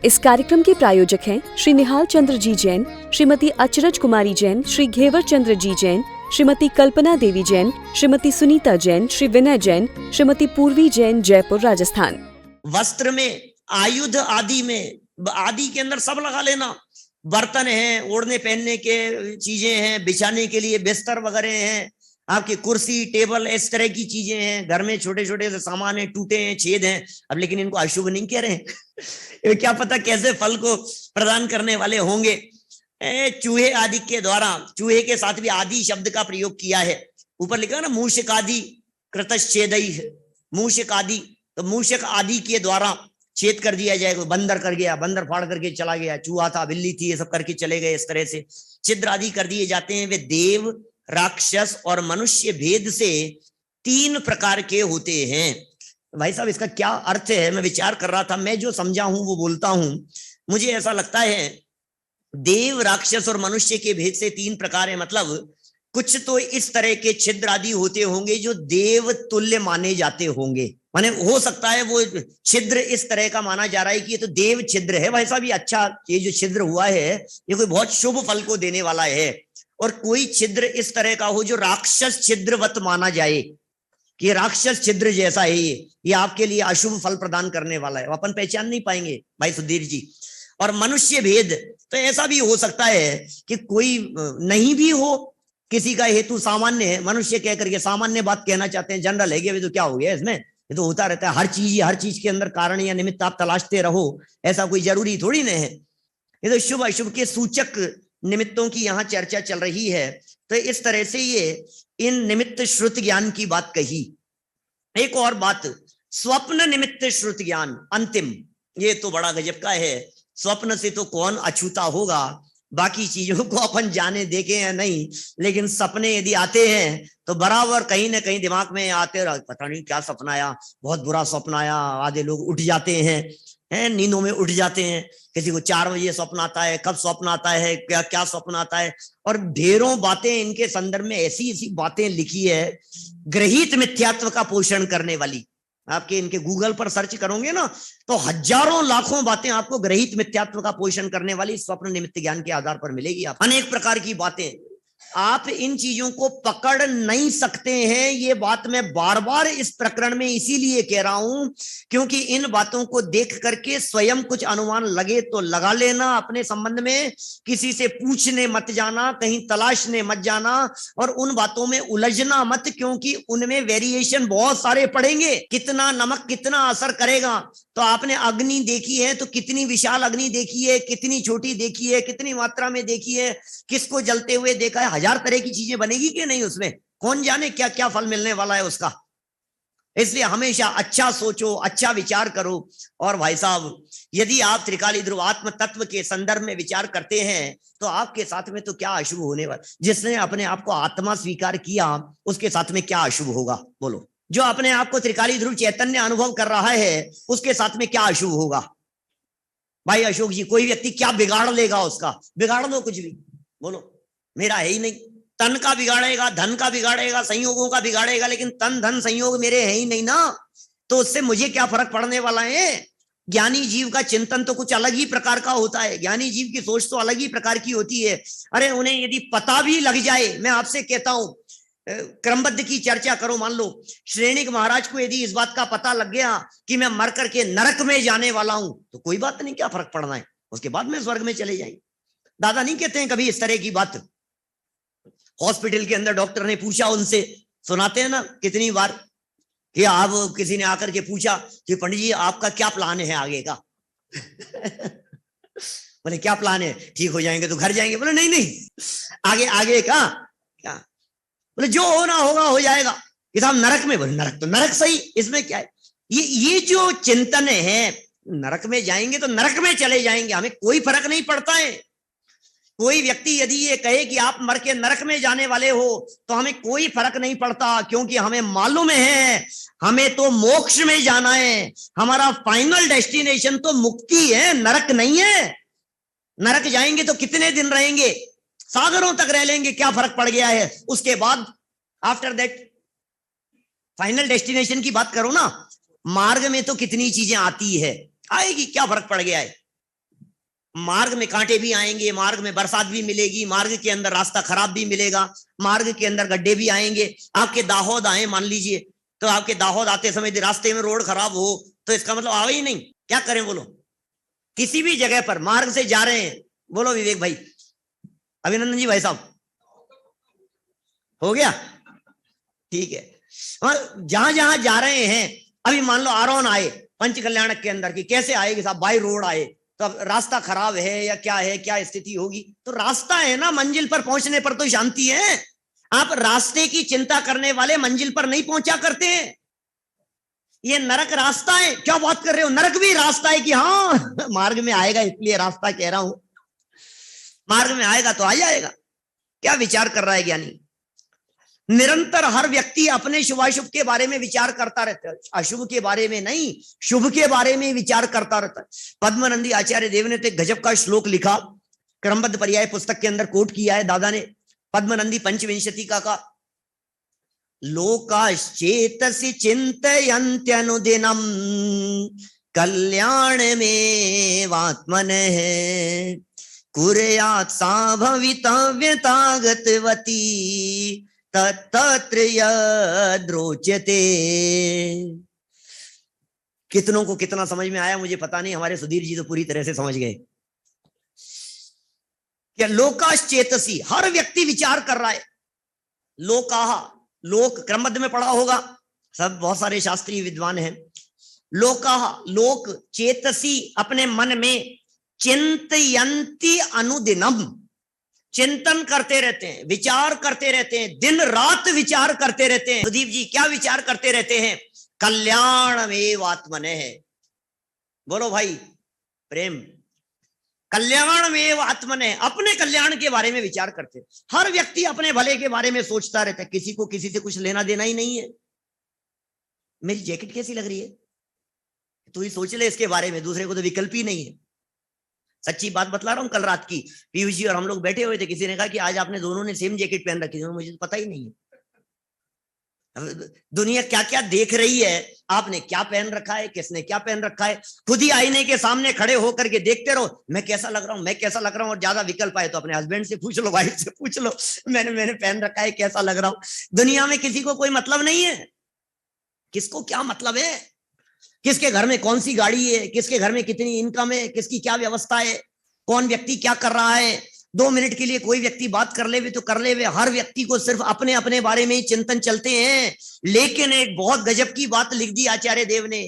इस कार्यक्रम के प्रायोजक हैं श्री निहाल चंद्र जी जैन, श्रीमती अचरज कुमारी जैन, श्री घेवर चंद्र जी जैन, श्रीमती कल्पना देवी जैन, श्रीमती सुनीता जैन, श्री विनय जैन, श्रीमती पूर्वी जैन, जयपुर, राजस्थान। वस्त्र में, आयुध आदि में, आदि के अंदर सब लगा लेना। बर्तन हैं, ओढ़ने पहनने के चीजें हैं, बिछाने के लिए बिस्तर वगैरह हैं, आपकी कुर्सी टेबल इस तरह की चीजें हैं, घर में छोटे छोटे से सामान है, टूटे हैं, छेद हैं। अब लेकिन इनको अशुभ नहीं कह रहे हैं क्या पता कैसे फल को प्रदान करने वाले होंगे। चूहे आदि के द्वारा, चूहे के साथ भी आदि शब्द का प्रयोग किया है। ऊपर लिखा है ना मूषक आदि कृतश्छेदई, मूषक आदि, तो मूषक आदि के द्वारा छेद कर दिया जाएगा। बंदर कर गया, बंदर फाड़ करके चला गया, चूहा था, बिल्ली थी, ये सब करके चले गए। इस तरह से छिद्र आदि कर दिए जाते हैं। वे देव, राक्षस और मनुष्य भेद से 3 प्रकार के होते हैं। भाई साहब इसका क्या अर्थ है, मैं विचार कर रहा था, मैं जो समझा हूं वो बोलता हूं। मुझे ऐसा लगता है देव, राक्षस और मनुष्य के भेद से 3 प्रकार है, मतलब कुछ तो इस तरह के छिद्र आदि होते होंगे जो देव तुल्य माने जाते होंगे। माने हो सकता है वो छिद्र इस तरह का माना जा रहा है कि ये तो देव छिद्र है भाई साहब, ये अच्छा, ये जो छिद्र हुआ है ये कोई बहुत शुभ फल को देने वाला है। और कोई छिद्र इस तरह का हो जो राक्षस छिद्रवत माना जाए कि ये राक्षस छिद्र जैसा है, ये आपके लिए अशुभ फल प्रदान करने वाला है, अपन पहचान नहीं पाएंगे भाई सुधीर जी। और मनुष्य भेद, तो ऐसा भी हो सकता है कि कोई नहीं भी हो, किसी का हेतु सामान्य है, मनुष्य कह करके सामान्य बात कहना चाहते हैं, जनरल है कि अभी तो क्या हो गया इसमें, ये तो होता रहता है हर चीज के अंदर कारण या निमित्त आप तलाशते रहो, ऐसा कोई जरूरी थोड़ी नहीं है। ये तो शुभ अशुभ के सूचक निमित्तों की यहाँ चर्चा चल रही है। तो इस तरह से ये इन निमित्त श्रुत ज्ञान की बात कही। एक और बात, स्वप्न निमित्त श्रुत ज्ञान अंतिम, ये तो बड़ा गजब का है। स्वप्न से तो कौन अछूता होगा, बाकी चीजों को अपन जाने देखे हैं नहीं, लेकिन सपने यदि आते हैं तो बराबर कहीं ना कहीं दिमाग में आते, पता नहीं क्या सपना आया, बहुत बुरा सपना आया। आधे लोग उठ जाते हैं, नींदों में उठ जाते हैं, किसी को 4 बजे स्वप्न आता है, कब स्वप्न आता है, क्या क्या स्वप्न आता है। और ढेरों बातें इनके संदर्भ में ऐसी ऐसी बातें लिखी है ग्रहित मिथ्यात्व का पोषण करने वाली। आपके इनके गूगल पर सर्च करोगे ना तो हजारों लाखों बातें आपको ग्रहित मिथ्यात्व का पोषण करने वाली स्वप्न निमित्त ज्ञान के आधार पर मिलेगी। आप अनेक प्रकार की बातें, आप इन चीजों को पकड़ नहीं सकते हैं। ये बात मैं बार बार इस प्रकरण में इसीलिए कह रहा हूं क्योंकि इन बातों को देख करके स्वयं कुछ अनुमान लगे तो लगा लेना अपने संबंध में, किसी से पूछने मत जाना, कहीं तलाशने मत जाना और उन बातों में उलझना मत, क्योंकि उनमें वेरिएशन बहुत सारे पड़ेंगे। कितना नमक कितना असर करेगा, तो आपने अग्नि देखी है तो कितनी विशाल अग्नि देखी है, कितनी छोटी देखी है, कितनी मात्रा में देखी है, किसको जलते हुए देखा है, 1000 तरह की चीजें बनेगी कि नहीं, उसमें कौन जाने क्या क्या फल मिलने वाला है उसका। इसलिए हमेशा अच्छा सोचो, अच्छा विचार करो। और भाई साहब यदि आप त्रिकाली ध्रुव आत्म तत्व के संदर्भ में विचार करते हैं तो आपके साथ में तो क्या अशुभ होने वाला। जिसने अपने आप को आत्मा स्वीकार किया उसके साथ में क्या अशुभ होगा बोलो। जो अपने आप को त्रिकाली ध्रुव चैतन्य अनुभव कर रहा है उसके साथ में क्या अशुभ होगा। भाई अशोक जी, कोई व्यक्ति क्या बिगाड़ लेगा उसका, बिगाड़ दो कुछ भी, बोलो मेरा है ही नहीं। तन का बिगाड़ेगा, धन का बिगाड़ेगा, संयोगों का बिगाड़ेगा, लेकिन तन धन संयोग मेरे है ही नहीं ना, तो उससे मुझे क्या फर्क पड़ने वाला है। ज्ञानी जीव का चिंतन तो कुछ अलग ही प्रकार का होता है, ज्ञानी जीव की सोच तो अलग ही प्रकार की होती है। अरे उन्हें यदि पता भी लग जाए, मैं आपसे कहता हूं क्रमबद्ध की चर्चा करो, मान लो श्रेणिक महाराज को यदि इस बात का पता लग गया कि मैं मर करके नरक में जाने वाला हूं तो कोई बात नहीं, क्या फर्क पड़ना है, उसके बाद में स्वर्ग में चले जाएंगे। दादा नहीं कहते हैं कभी इस तरह की बात। हॉस्पिटल के अंदर डॉक्टर ने पूछा उनसे, सुनाते हैं ना कितनी बार कि आप, किसी ने आकर के पूछा कि पंडित जी आपका क्या प्लान है आगे का बोले क्या प्लान है, ठीक हो जाएंगे तो घर जाएंगे। बोले नहीं नहीं, आगे आगे का क्या, बोले जो होना होगा हो जाएगा। कि साहब नरक में, बोले नरक तो नरक सही, इसमें क्या है। ये जो चिंतन है, नरक में जाएंगे तो नरक में चले जाएंगे, हमें कोई फर्क नहीं पड़ता है। कोई व्यक्ति यदि ये कहे कि आप मर के नरक में जाने वाले हो तो हमें कोई फर्क नहीं पड़ता, क्योंकि हमें मालूम है हमें तो मोक्ष में जाना है, हमारा फाइनल डेस्टिनेशन तो मुक्ति है, नरक नहीं है। नरक जाएंगे तो कितने दिन रहेंगे, सागरों तक रह लेंगे, क्या फर्क पड़ गया है। उसके बाद आफ्टर दैट फाइनल डेस्टिनेशन की बात करो ना, मार्ग में तो कितनी चीजें आती है, आएगी, क्या फर्क पड़ गया है। मार्ग में कांटे भी आएंगे, मार्ग में बरसात भी मिलेगी, मार्ग के अंदर रास्ता खराब भी मिलेगा, मार्ग के अंदर गड्ढे भी आएंगे। आपके दाहोद आए मान लीजिए, तो आपके दाहोद आते समय रास्ते में रोड खराब हो तो इसका मतलब आवे ही नहीं, क्या करें बोलो। किसी भी जगह पर मार्ग से जा रहे हैं, बोलो विवेक भाई, अभिनंदन जी भाई साहब, हो गया ठीक है। और जहां जहां जा रहे हैं, अभी मान लो आरोन आए पंच कल्याणक के अंदर की, कैसे आएगी साहब, बाई रोड आए, तो अब रास्ता खराब है या क्या है, क्या स्थिति होगी, तो रास्ता है ना, मंजिल पर पहुंचने पर तो शांति है। आप रास्ते की चिंता करने वाले मंजिल पर नहीं पहुंचा करते हैं। ये नरक रास्ता है, क्या बात कर रहे हो, नरक भी रास्ता है कि हाँ मार्ग में आएगा, इसलिए रास्ता कह रहा हूं, मार्ग में आएगा तो आ जाएगा। क्या विचार कर रहा है ज्ञानी, निरंतर हर व्यक्ति अपने शुभाशुभ के बारे में विचार करता रहता है, अशुभ के बारे में नहीं, शुभ के बारे में विचार करता रहता है। पद्मनंदी आचार्य देव ने तो एक गजब का श्लोक लिखा, क्रमबद्ध पर्याय पुस्तक के अंदर कोट किया है दादा ने, पद्मनंदी पंचविंशति का लोकाश्चेतसि चिन्तयन्त्यनुदिनं कल्याणमेवात्मनः कुर्यात् सा भवितव्यतागतवती तत्र यद्रोचते। कितनों को कितना समझ में आया मुझे पता नहीं, हमारे सुधीर जी तो पूरी तरह से समझ गए। क्या लोकाश्चेतसी, हर व्यक्ति विचार कर रहा है। लोकाहा, लोक क्रमबद्ध में पढ़ा होगा, सब बहुत सारे शास्त्रीय विद्वान हैं। लोकाहा, लोक, चेतसी अपने मन में, चिंतयन्ति अनुदिनम, चिंतन करते रहते हैं, विचार करते रहते हैं, दिन रात विचार करते रहते हैं। सुदीप जी क्या विचार करते रहते हैं, कल्याणमेव आत्मनः, बोलो भाई प्रेम, कल्याणमेव आत्मनः, अपने कल्याण के बारे में विचार करते हैं। हर व्यक्ति अपने भले के बारे में सोचता रहता है, किसी को किसी से कुछ लेना देना ही नहीं है। मेरी जैकेट कैसी लग रही है, तू ही सोच ले इसके बारे में, दूसरे को तो विकल्प ही नहीं है। सच्ची बात बतला रहा हूं, कल रात की पीयूष जी और हम लोग बैठे हुए थे, किसी ने कहा कि आज आपने दोनों ने सेम जैकेट पहन रखी है, मुझे तो पता ही नहीं है। दुनिया क्या क्या देख रही है, आपने क्या पहन रखा है, किसने क्या पहन रखा है, खुद ही आईने के सामने खड़े होकर के देखते रहो, मैं कैसा लग रहा हूं, मैं कैसा लग रहा हूं। और ज्यादा विकल्प आए तो अपने हस्बैंड से पूछ लो, वाइफ से पूछ लो, मैंने पहन रखा है, कैसा लग रहा हूं। दुनिया में किसी को कोई मतलब नहीं है, किसको क्या मतलब है, किसके घर में कौन सी गाड़ी है, किसके घर में कितनी इनकम है, किसकी क्या व्यवस्था है, कौन व्यक्ति क्या कर रहा है। 2 मिनट के लिए कोई व्यक्ति बात कर ले तो कर ले, हर व्यक्ति को सिर्फ अपने अपने बारे में ही चिंतन चलते हैं। लेकिन एक बहुत गजब की बात लिख दी आचार्य देव ने,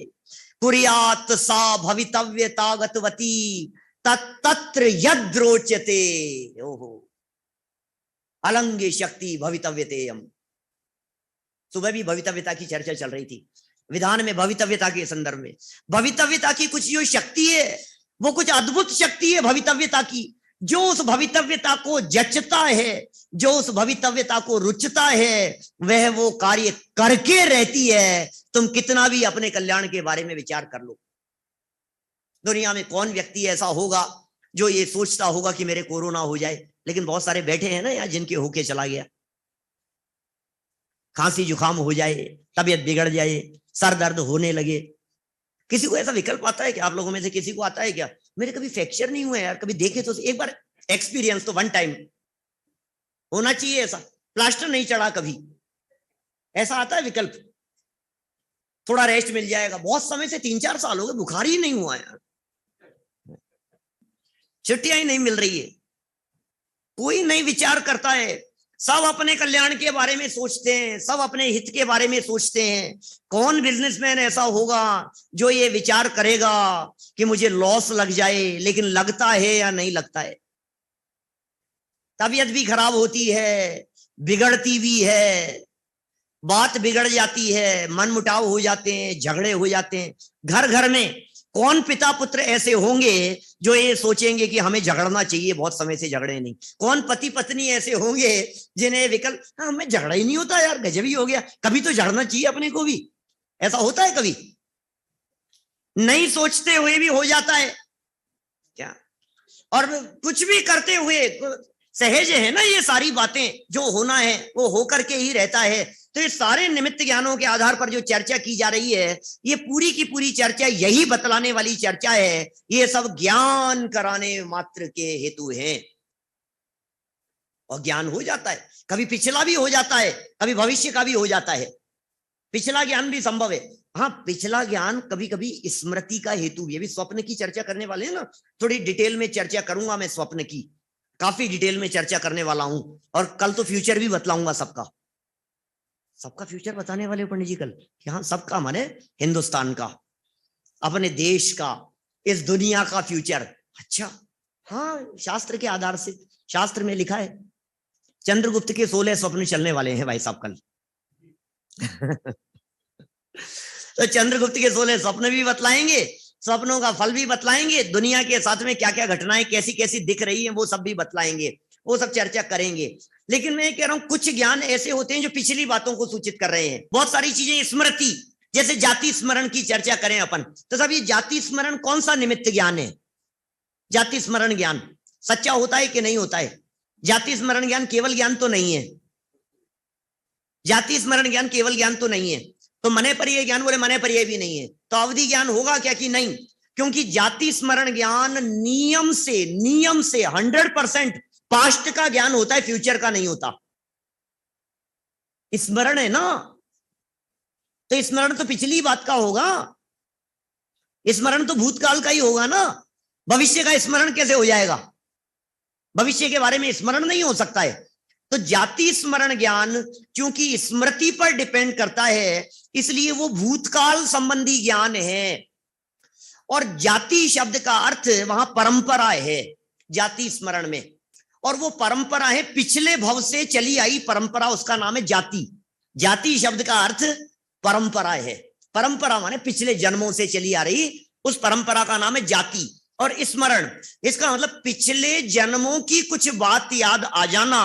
कुर्यात् सा भवितव्यतागतवती तत्र यद्रोचते। ओहो, अलंगे शक्ति भवितव्यतेयम। सुबह भी भवितव्यता की चर्चा चल रही थी, विधान में भवितव्यता के संदर्भ में। भवितव्यता की कुछ जो शक्ति है, वो कुछ अद्भुत शक्ति है भवितव्यता की, जो उस भवितव्यता को जचता है, जो उस भवितव्यता को रुचता है, वह वो कार्य करके रहती है। तुम कितना भी अपने कल्याण के बारे में विचार कर लो, दुनिया में कौन व्यक्ति ऐसा होगा जो ये सोचता होगा कि मेरे कोरोना हो जाए। लेकिन बहुत सारे बैठे हैं ना यार, जिनके होके चला गया, खांसी जुकाम हो जाए, तबीयत बिगड़ जाए, सर दर्द होने लगे। किसी को ऐसा विकल्प आता है क्या, आप लोगों में से किसी को आता है क्या, मेरे कभी फ्रैक्चर नहीं हुआ यार, कभी देखे तो एक बार एक्सपीरियंस तो वन टाइम होना चाहिए, ऐसा प्लास्टर नहीं चढ़ा कभी, ऐसा आता है विकल्प, थोड़ा रेस्ट मिल जाएगा। बहुत समय से 3-4 साल हो गए, बुखार ही नहीं हुआ यार, छुट्टियां ही नहीं मिल रही है, कोई नहीं विचार करता है। सब अपने कल्याण के बारे में सोचते हैं, सब अपने हित के बारे में सोचते हैं। कौन बिजनेसमैन ऐसा होगा जो ये विचार करेगा कि मुझे लॉस लग जाए, लेकिन लगता है या नहीं लगता है। तबीयत भी खराब होती है, बिगड़ती भी है, बात बिगड़ जाती है, मन मुटाव हो जाते हैं, झगड़े हो जाते हैं। घर घर में कौन पिता पुत्र ऐसे होंगे जो ये सोचेंगे कि हमें झगड़ना चाहिए, बहुत समय से झगड़े नहीं। कौन पति पत्नी ऐसे होंगे जिन्हें विकल्प, हाँ हमें झगड़ा ही नहीं होता यार, गजब ही हो गया, कभी तो झगड़ना चाहिए अपने को भी। ऐसा होता है कभी, नहीं सोचते हुए भी हो जाता है क्या, और कुछ भी करते हुए सहज है ना, ये सारी बातें जो होना है वो होकर के ही रहता है। तो ये सारे निमित्त ज्ञानों के आधार पर जो चर्चा की जा रही है, ये पूरी की पूरी चर्चा यही बतलाने वाली चर्चा है, ये सब ज्ञान कराने मात्र के हेतु है। और ज्ञान हो जाता है, कभी पिछला भी हो जाता है, कभी भविष्य का भी हो जाता है, पिछला ज्ञान भी संभव है। हाँ, पिछला ज्ञान कभी कभी स्मृति का हेतु भी है। अभी स्वप्न की चर्चा करने वाले हैं ना, थोड़ी डिटेल में चर्चा करूंगा मैं स्वप्न की, काफी डिटेल में चर्चा करने वाला हूं। और कल तो फ्यूचर भी बतलाऊंगा सबका, सबका फ्यूचर बताने वाले पंडित जी कल। हाँ, सबका माने हिंदुस्तान का, अपने देश का, इस दुनिया का फ्यूचर। अच्छा, हाँ, शास्त्र के आधार से, शास्त्र में लिखा है चंद्रगुप्त के 16 स्वप्न चलने वाले हैं भाई साहब कल। तो चंद्रगुप्त के 16 स्वप्न भी बतलाएंगे, स्वप्नों का फल भी बतलाएंगे, दुनिया के साथ में क्या क्या घटनाएं कैसी कैसी दिख रही हैं वो सब भी बतलाएंगे, वो सब चर्चा करेंगे। लेकिन मैं कह रहा हूं कुछ ज्ञान ऐसे होते हैं जो पिछली बातों को सूचित कर रहे हैं। बहुत सारी चीजें स्मृति, जैसे जाति स्मरण की चर्चा करें अपन, तो सब ये जाति स्मरण कौन सा निमित्त ज्ञान है? जाति स्मरण ज्ञान सच्चा होता है कि नहीं होता है? जाति स्मरण ज्ञान केवल ज्ञान तो नहीं है, जाति स्मरण ज्ञान केवल ज्ञान तो नहीं है। तो मने पर्याय ज्ञान बोले मने पर्याय भी नहीं है, तो अवधि ज्ञान होगा क्या कि नहीं? क्योंकि जाति स्मरण ज्ञान नियम से 100% पास्ट का ज्ञान होता है, फ्यूचर का नहीं होता। स्मरण है ना, तो स्मरण तो पिछली बात का होगा, स्मरण तो भूतकाल का ही होगा ना। भविष्य का स्मरण कैसे हो जाएगा? भविष्य के बारे में स्मरण नहीं हो सकता है। तो जाति स्मरण ज्ञान क्योंकि स्मृति पर डिपेंड करता है, इसलिए वो भूतकाल संबंधी ज्ञान है। और जाति शब्द का अर्थ वहां परंपरा है जाति स्मरण में, और वो परंपरा है पिछले भव से चली आई परंपरा, उसका नाम है जाति। जाति शब्द का अर्थ परंपरा है, परंपरा माने पिछले जन्मों से चली आ रही उस परंपरा का नाम है जाति। और स्मरण, इसका मतलब पिछले जन्मों की कुछ बात याद आ जाना,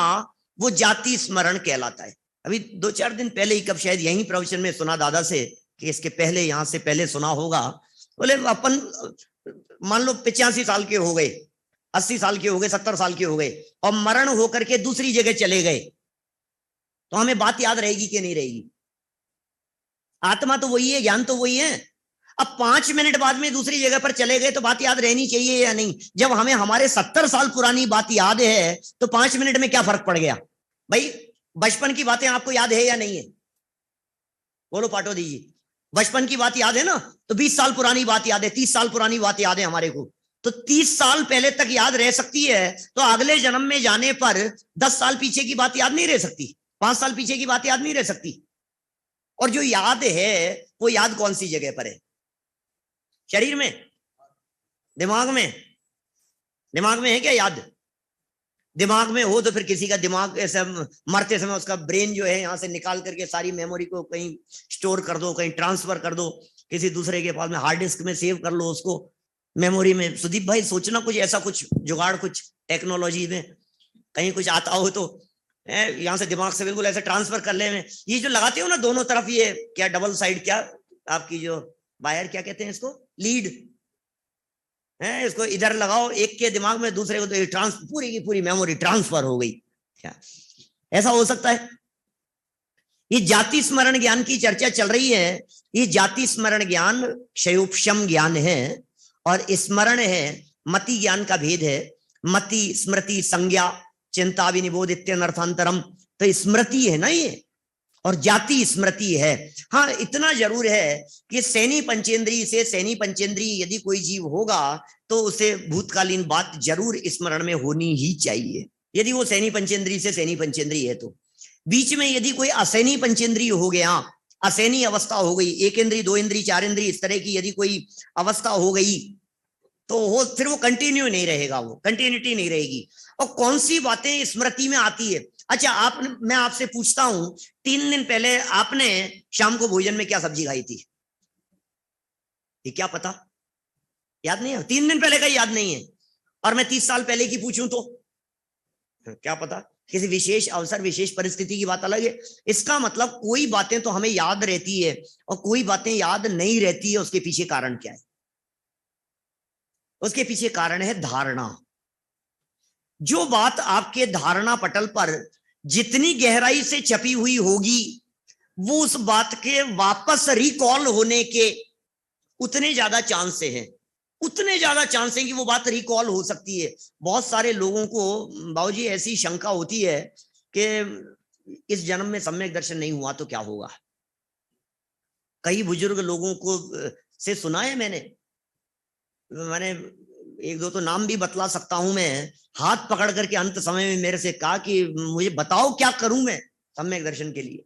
वो जाति स्मरण कहलाता है। अभी 2-4 दिन पहले ही, कब शायद यहीं प्रवचन में सुना दादा से, कि इसके पहले यहां से पहले सुना होगा, बोले अपन मान लो 85 साल के हो गए, 80 साल के हो गए, 70 साल के हो गए, और मरण होकर के दूसरी जगह चले गए, तो हमें बात याद रहेगी कि नहीं रहेगी? आत्मा तो वही है, ज्ञान तो वही है। अब 5 मिनट बाद में दूसरी जगह पर चले गए तो बात याद रहनी चाहिए या नहीं? जब हमें हमारे 70 साल पुरानी बात याद है तो 5 मिनट में क्या फर्क पड़ गया भाई? बचपन की बातें आपको याद है या नहीं है? बोलो पाटो दीजिए। बचपन की बात याद है ना, तो 20 साल पुरानी बात याद है, 30 साल पुरानी बात याद है हमारे को, तो 30 साल पहले तक याद रह सकती है, तो अगले जन्म में जाने पर 10 साल पीछे की बात याद नहीं रह सकती, 5 साल पीछे की बात याद नहीं रह सकती। और जो याद है वो याद कौन सी जगह पर है? शरीर में, दिमाग में? दिमाग में है क्या याद? दिमाग में हो तो फिर किसी का दिमाग ऐसे मरते समय उसका ब्रेन जो है यहां से निकाल करके सारी मेमोरी को कहीं स्टोर कर दो, कहीं ट्रांसफर कर दो, किसी दूसरे के पास में हार्ड डिस्क में सेव कर लो उसको मेमोरी में। सुदीप भाई सोचना कुछ ऐसा, कुछ जुगाड़, कुछ टेक्नोलॉजी में कहीं कुछ आता हो तो यहाँ से दिमाग से बिल्कुल ऐसे ट्रांसफर कर ले में। ये जो लगाते हो ना दोनों तरफ, ये क्या डबल साइड, क्या आपकी जो वायर क्या कहते हैं इसको, लीड है, इसको इधर लगाओ एक के दिमाग में, दूसरे को तो पूरी की पूरी मेमोरी ट्रांसफर हो गई। क्या ऐसा हो सकता है? ये जाति स्मरण ज्ञान की चर्चा चल रही है। ये जाति स्मरण ज्ञान क्षयोपशम ज्ञान है और स्मरण है मति ज्ञान का भेद है। मति स्मृति संज्ञा चिंता विनिबोध इत्यनर्थांतरम, तो स्मृति है ना ये, और जाति स्मृति है। हाँ, इतना जरूर है कि सैनी पंचेंद्री से सैनी पंचेंद्री यदि कोई जीव होगा तो उसे भूतकालीन बात जरूर स्मरण में होनी ही चाहिए, यदि वो सैनी पंचेंद्री से सैनी पंचेंद्री है तो। बीच में यदि कोई असैनी पंचेंद्री हो गया, असैनी अवस्था हो गई, 1 इंद्री 2 इंद्री 4 इंद्री इस तरह की यदि कोई अवस्था हो गई तो वो फिर वो कंटिन्यू नहीं रहेगा, वो कंटिन्यूटी नहीं रहेगी। और कौन सी बातें स्मृति में आती है? अच्छा, मैं आपसे पूछता हूं, 3 दिन पहले आपने शाम को भोजन में क्या सब्जी खाई थी? ये क्या पता? याद नहीं है? 3 दिन पहले का याद नहीं है। और मैं 30 साल पहले की पूछूं तो क्या पता? किसी विशेष अवसर, विशेष परिस्थिति की बात अलग है। इसका मतलब कोई बातें तो हमें याद रहती है और कोई बातें याद नहीं रहती है। उसके पीछे कारण क्या है? उसके पीछे कारण है धारणा। जो बात आपके धारणा पटल पर जितनी गहराई से छपी हुई होगी वो उस बात के वापस रिकॉल होने के उतने ज्यादा चांस हैं, उतने ज्यादा चांस हैं कि वो बात रिकॉल हो सकती है। बहुत सारे लोगों को बाबूजी ऐसी शंका होती है कि इस जन्म में सम्यक दर्शन नहीं हुआ तो क्या होगा। कई बुजुर्ग लोगों को से सुना है मैंने एक दो तो नाम भी बतला सकता हूं मैं, हाथ पकड़ करके अंत समय में मेरे से कहा कि मुझे बताओ क्या करूं मैं सम्यक दर्शन के लिए।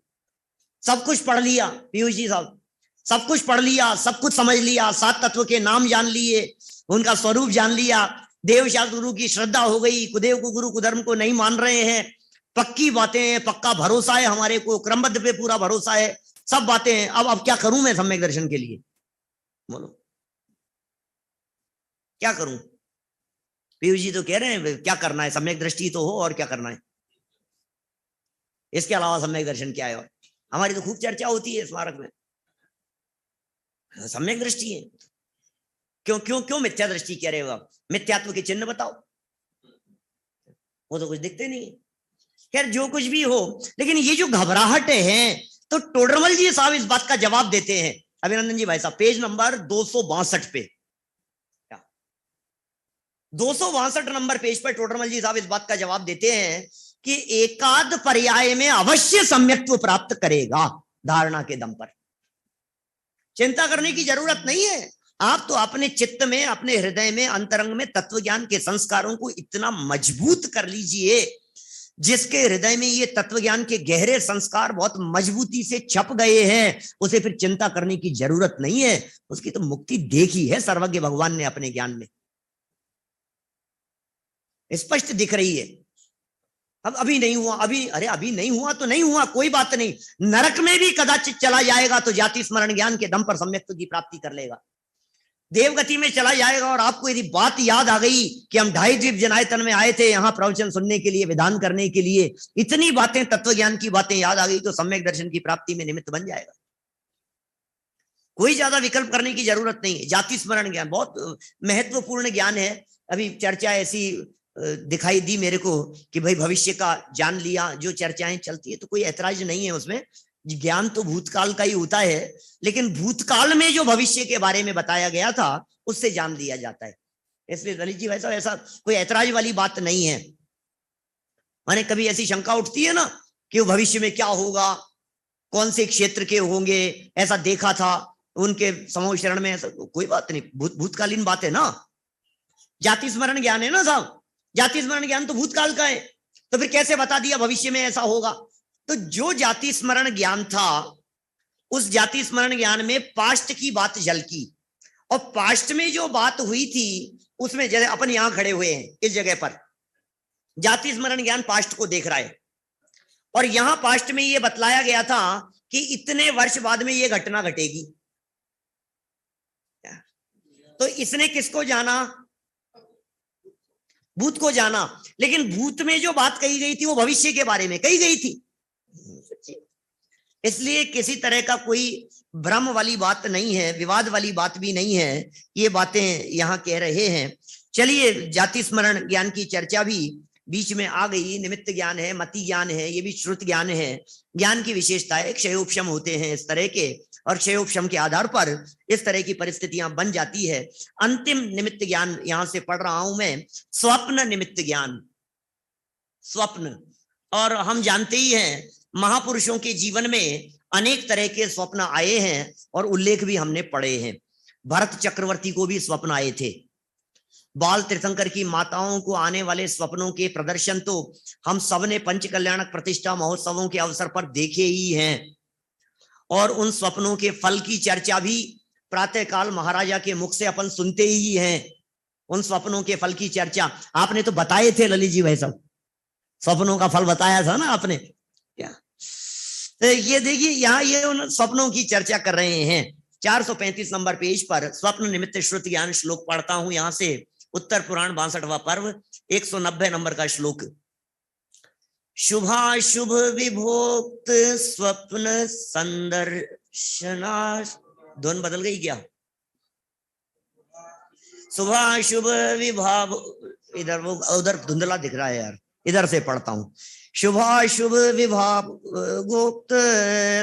सब कुछ पढ़ लिया पीयूष जी साहब, सब कुछ पढ़ लिया, सब कुछ समझ लिया, 7 तत्व के नाम जान लिए, उनका स्वरूप जान लिया, देव शास्त्र गुरु की श्रद्धा हो गई, कुदेव को गुरु कुधर्म को नहीं मान रहे हैं, पक्की बातें हैं, पक्का भरोसा है हमारे को, क्रमबद्ध पे पूरा भरोसा है, सब बातें हैं। अब क्या करूं मैं सम्यक दर्शन के लिए, बोलो क्या करूं। पीयूष जी तो कह रहे हैं क्या करना है, सम्यक दृष्टि तो हो और क्या करना है, इसके अलावा सम्यक दर्शन क्या है। और हमारी तो खूब चर्चा होती है स्मारक में, सम्यक दृष्टि है, क्यों क्यों क्यों मिथ्या दृष्टि कह रहे हो आप, मिथ्यात्व के चिन्ह बताओ, वो तो कुछ दिखते नहीं। खैर जो कुछ भी हो, लेकिन ये जो घबराहट है, तो टोडरमल जी साहब इस बात का जवाब देते हैं, अभिनंदन जी भाई साहब, पेज नंबर 262 पे, 262 नंबर पेज पर टोडरमल जी साहब इस बात का जवाब देते हैं कि एकाध पर्याय में अवश्य सम्यक्त्व प्राप्त करेगा धारणा के दम पर, चिंता करने की जरूरत नहीं है। आप तो अपने चित्त में, अपने हृदय में, अंतरंग में तत्व ज्ञान के संस्कारों को इतना मजबूत कर लीजिए, जिसके हृदय में ये तत्व ज्ञान के गहरे संस्कार बहुत मजबूती से छप गए हैं, उसे फिर चिंता करने की जरूरत नहीं है। उसकी तो मुक्ति देखी है सर्वज्ञ भगवान ने अपने ज्ञान में, स्पष्ट दिख रही है। अब अभी नहीं हुआ, अभी नहीं हुआ तो नहीं हुआ, कोई बात नहीं, नरक में भी कदाचित चला जाएगा तो जाति स्मरण ज्ञान के दम पर सम्यक्त्व की प्राप्ति कर लेगा। देवगति में चला जाएगा और आपको यदि बात याद आ गई कि हम 2.5 द्वीप जनायतन में आए थे यहां प्रवचन सुनने के लिए, विधान करने के लिए, इतनी बातें, तत्व ज्ञान की बातें याद आ गई तो सम्यक दर्शन की प्राप्ति में निमित्त बन जाएगा। कोई ज्यादा विकल्प करने की जरूरत नहीं है। जाति स्मरण ज्ञान बहुत महत्वपूर्ण ज्ञान है। अभी चर्चा ऐसी दिखाई दी मेरे को कि भाई भविष्य का जान लिया, जो चर्चाएं चलती है तो कोई ऐतराज नहीं है उसमें, ज्ञान तो भूतकाल का ही होता है, लेकिन भूतकाल में जो भविष्य के बारे में बताया गया था उससे जान लिया जाता है। इसलिए ललित जी वैसा ऐसा कोई ऐतराज वाली बात नहीं है। माने कभी ऐसी शंका उठती है ना कि वो भविष्य में क्या होगा, कौन से क्षेत्र के होंगे, ऐसा देखा था उनके समूह शरण में, ऐसा कोई बात नहीं, भूतकालीन बात है ना। जाति स्मरण ज्ञान है ना साहब, जाति स्मरण ज्ञान तो भूतकाल का है, तो फिर कैसे बता दिया भविष्य में ऐसा होगा। तो जो जाति स्मरण ज्ञान था, उस जाति स्मरण ज्ञान में पास्ट की बात झलकी, और पास्ट में जो बात हुई थी उसमें, जैसे अपन यहां खड़े हुए हैं इस जगह पर, जाति स्मरण ज्ञान पास्ट को देख रहा है, और यहां पास्ट में ये बतलाया गया था कि इतने वर्ष बाद में ये घटना घटेगी। तो इसने किसको जाना, भूत को जाना, लेकिन भूत में जो बात कही गई थी वो भविष्य के बारे में कही गई थी। इसलिए किसी तरह का कोई भ्रम वाली बात नहीं है, विवाद वाली बात भी नहीं है, ये बातें यहां कह रहे हैं। चलिए, जाति स्मरण ज्ञान की चर्चा भी बीच में आ गई। निमित्त ज्ञान है, मति ज्ञान है, ये भी श्रुत ज्ञान है। ज्ञान की विशेषता है, क्षयोपशम होते हैं इस तरह के, और क्षयोपशम के आधार पर इस तरह की परिस्थितियां बन जाती है। अंतिम निमित्त ज्ञान यहां से पढ़ रहा हूं मैं, स्वप्न निमित्त ज्ञान। स्वप्न, और हम जानते ही हैं महापुरुषों के जीवन में अनेक तरह के स्वप्न आए हैं और उल्लेख भी हमने पढ़े हैं। भरत चक्रवर्ती को भी स्वप्न आए थे। बाल तीर्थंकर की माताओं को आने वाले स्वप्नों के प्रदर्शन तो हम सबने पंच कल्याणक प्रतिष्ठा महोत्सवों के अवसर पर देखे ही हैं, और उन स्वप्नों के फल की चर्चा भी प्रातःकाल महाराजा के मुख से अपन सुनते ही हैं। उन स्वप्नों के फल की चर्चा आपने तो बताए थे ललित जी भाई साहब, स्वप्नों का फल बताया था ना आपने क्या। तो ये देखिए यहाँ ये उन स्वप्नों की चर्चा कर रहे हैं। 435 नंबर पेज पर स्वप्न निमित्त श्रुत ज्ञान श्लोक पढ़ता हूं यहां से, उत्तर पुराण 62वां पर्व 190 नंबर का श्लोक। शुभाशुभ विभोक्त स्वप्न संदर्शना, धुन बदल गई क्या? शुभाशुभ विभाव, इधर वो उधर धुंधला दिख रहा है यार, इधर से पढ़ता हूं। शुभाशुभ विभाव गुप्त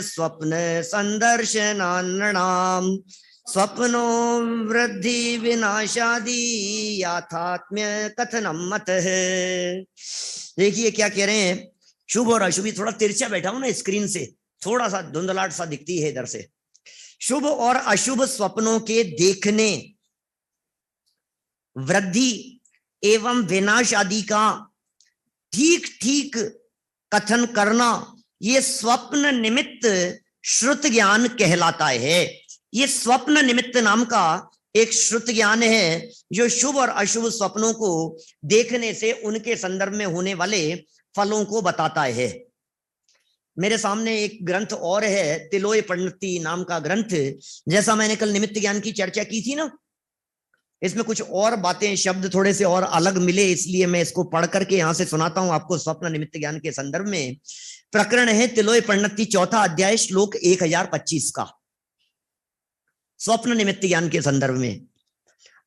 स्वप्न संदर्शनानृणाम स्वप्नो वृद्धि विनाशादि याथात्म्य कथनम मत है। देखिए क्या कह रहे हैं, शुभ और अशुभ, थोड़ा तिरछा बैठा हूं ना स्क्रीन से, थोड़ा सा धुंधलाहट सा दिखती है इधर से। शुभ और अशुभ स्वप्नों के देखने, वृद्धि एवं विनाश आदि का ठीक ठीक कथन करना, ये स्वप्न निमित्त श्रुत ज्ञान कहलाता है। ये स्वप्न निमित्त नाम का एक श्रुत ज्ञान है जो शुभ और अशुभ स्वप्नों को देखने से उनके संदर्भ में होने वाले फलों को बताता है। मेरे सामने एक ग्रंथ और है, तिलोय परिणति नाम का ग्रंथ। जैसा मैंने कल निमित्त ज्ञान की चर्चा की थी ना, इसमें कुछ और बातें, शब्द थोड़े से और अलग मिले, इसलिए मैं इसको पढ़ करके यहां से सुनाता हूं आपको स्वप्न निमित्त ज्ञान के संदर्भ में। प्रकरण है तिलोय परिणति, 4वां अध्याय, श्लोक 1025 का, स्वप्न निमित्त ज्ञान के संदर्भ में।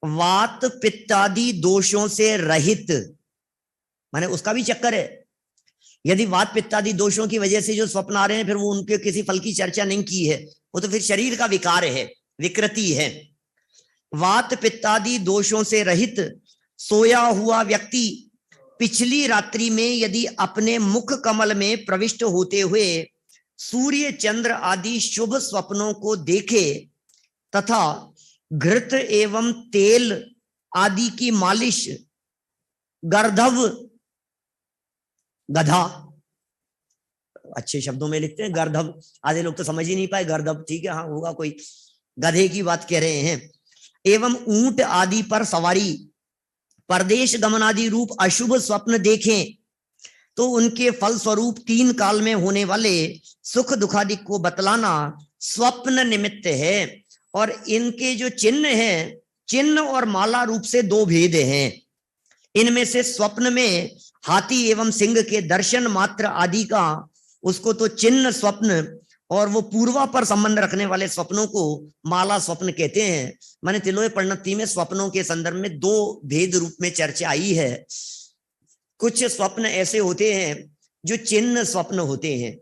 वात पित्तादि दोषों से रहित, माने उसका भी चक्कर है। यदि वात पित्तादि दोषों की वजह से जो स्वप्न आ रहे हैं, फिर वो उनके किसी फल की चर्चा नहीं की है, वो तो फिर शरीर का विकार है, विकृति है। वात पित्तादि दोषों से रहित सोया हुआ व्यक्ति पिछली रात्रि में यदि अपने मुख कमल में प्रविष्ट होते हुए सूर्य चंद्र आदि शुभ स्वप्नों को देखे तथा घृत एवं तेल आदि की मालिश, गर्धव, गधा, अच्छे शब्दों में लिखते हैं गर्धव, आधे लोग तो समझ ही नहीं पाए, गर्धव ठीक है, हाँ होगा कोई, गधे की बात कह रहे हैं, एवं ऊंट आदि पर सवारी, परदेश गमन आदि रूप अशुभ स्वप्न देखें तो उनके फल स्वरूप 3 काल में होने वाले सुख दुखादि को बतलाना स्वप्न निमित्त है। और इनके जो चिन्ह हैं, चिन्ह और माला रूप से 2 भेद हैं। इनमें से स्वप्न में हाथी एवं सिंह के दर्शन मात्र आदि का, उसको तो चिन्ह स्वप्न, और वो पूर्वा पर संबंध रखने वाले स्वप्नों को माला स्वप्न कहते हैं। माने तिलोय परिणति में स्वप्नों के संदर्भ में 2 भेद रूप में चर्चा आई है। कुछ स्वप्न ऐसे होते हैं जो चिन्ह स्वप्न होते हैं,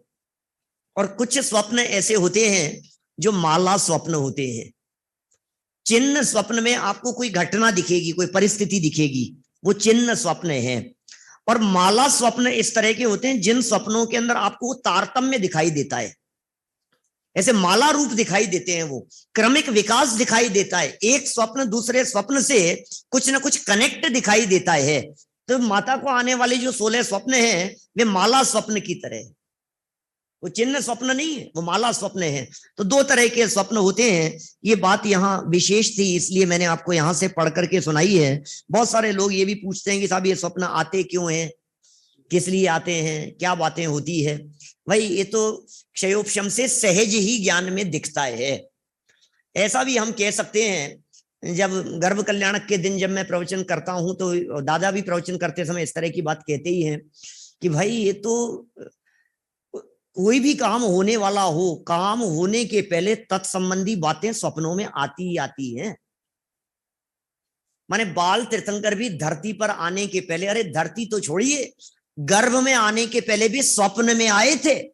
और कुछ स्वप्न ऐसे होते हैं जो माला स्वप्न होते हैं। चिन्ह स्वप्न में आपको कोई घटना दिखेगी, कोई परिस्थिति दिखेगी, वो चिन्ह स्वप्न है। और माला स्वप्न इस तरह के होते हैं जिन स्वप्नों के अंदर आपको तारतम्य दिखाई देता है, ऐसे माला रूप दिखाई देते हैं, वो क्रमिक विकास दिखाई देता है, एक स्वप्न दूसरे स्वप्न से कुछ ना कुछ कनेक्ट दिखाई देता है। तो माता को आने वाले जो 16 स्वप्न हैं वे माला स्वप्न की तरह है, वो चिन्ह स्वप्न नहीं है, वो माला स्वप्न है। तो 2 तरह के स्वप्न होते हैं। ये बात यहाँ विशेष थी, इसलिए मैंने आपको यहाँ से पढ़ करके सुनाई है। बहुत सारे लोग ये भी पूछते हैं कि साहब ये स्वप्न आते क्यों हैं, किस लिए आते हैं, क्या बातें होती है। भाई ये तो क्षयोपशम से सहज ही ज्ञान में दिखता है। ऐसा भी हम कह सकते हैं, जब गर्भ कल्याणक के दिन जब मैं प्रवचन करता हूं तो दादा भी प्रवचन करते समय इस तरह की बात कहते ही हैं कि भाई ये तो कोई भी काम होने वाला हो, काम होने के पहले तत्संबंधी बातें स्वप्नों में आती ही आती हैं। माने बाल तीर्थंकर भी धरती पर आने के पहले, अरे धरती तो छोड़िए, गर्भ में आने के पहले भी स्वप्न में आए थे।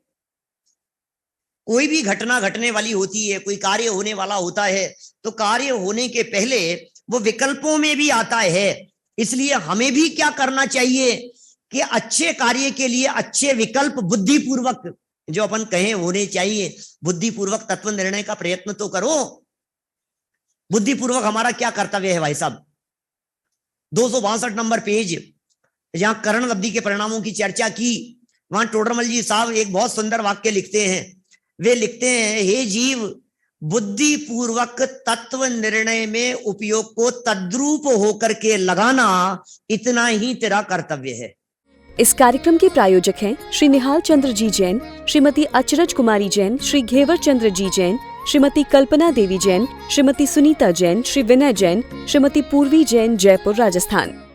कोई भी घटना घटने वाली होती है, कोई कार्य होने वाला होता है, तो कार्य होने के पहले वो विकल्पों में भी आता है। इसलिए हमें भी क्या करना चाहिए कि अच्छे कार्य के लिए अच्छे विकल्प बुद्धिपूर्वक जो अपन कहें होने चाहिए, बुद्धिपूर्वक तत्व निर्णय का प्रयत्न तो करो। बुद्धिपूर्वक हमारा क्या कर्तव्य है भाई साहब? 262 नंबर पेज, जहां करण लब्धि के परिणामों की चर्चा की, वहां टोडरमल जी साहब एक बहुत सुंदर वाक्य लिखते हैं। वे लिखते हैं, हे जीव, बुद्धिपूर्वक तत्व निर्णय में उपयोग को तद्रूप होकर के लगाना, इतना ही तेरा कर्तव्य है। इस कार्यक्रम के प्रायोजक हैं श्री निहाल चंद्र जी जैन, श्रीमती अचरज कुमारी जैन, श्री घेवर चंद्र जी जैन, श्रीमती कल्पना देवी जैन, श्रीमती सुनीता जैन, श्री विनय जैन, श्रीमती पूर्वी जैन, जयपुर, राजस्थान।